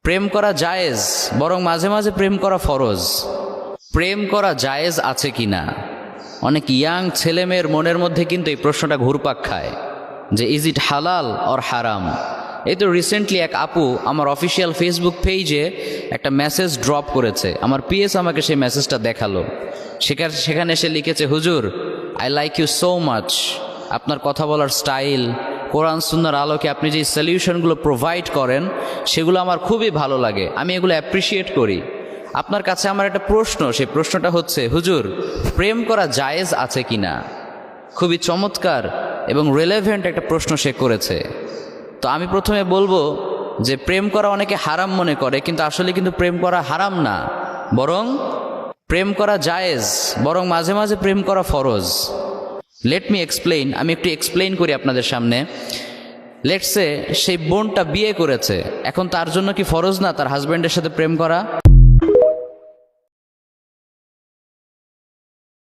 প্রেম করা জায়েজ, বরং মাঝে মাঝে প্রেম করা ফরজ। প্রেম করা জায়েজ আছে কিনা, অনেক ইয়াং ছেলেমেয়ের মনের মধ্যে কিন্তু এই প্রশ্নটা ঘুরপাক খায় যে ইজ ইট হালাল অর হারাম। এই তো রিসেন্টলি এক আপু আমার অফিসিয়াল ফেসবুক পেজে একটা মেসেজ ড্রপ করেছে, আমার পিএস আমাকে সেই মেসেজটা দেখালো। সেখানে সে লিখেছে, হুজুর I like you so much, আপনার কথা বলার স্টাইল, কোরআন সুন্নাহর আলোকে আপনি যে সলিউশনগুলো প্রোভাইড করেন সেগুলো আমার খুবই ভালো লাগে, আমি এগুলো অ্যাপ্রিসিয়েট করি। আপনার কাছে আমার একটা প্রশ্ন, সেই প্রশ্নটা হচ্ছে, হুজুর প্রেম করা জায়েজ আছে কিনা। খুবই চমৎকার এবং রিলেভেন্ট একটা প্রশ্ন সে করেছে। তো আমি প্রথমে বলবো যে প্রেম করা অনেকে হারাম মনে করে, কিন্তু আসলে কিন্তু প্রেম করা হারাম না, বরং প্রেম করা জায়েজ, বরং মাঝে মাঝে প্রেম করা ফরজ। লেট মি এক্সপ্লেইন, আমি একটু এক্সপ্লেইন করি আপনাদের সামনে। লেটসে সেই বোনটা বিয়ে করেছে, এখন তার জন্য কি ফরজ না তার হাজব্যান্ডের সাথে প্রেম করা?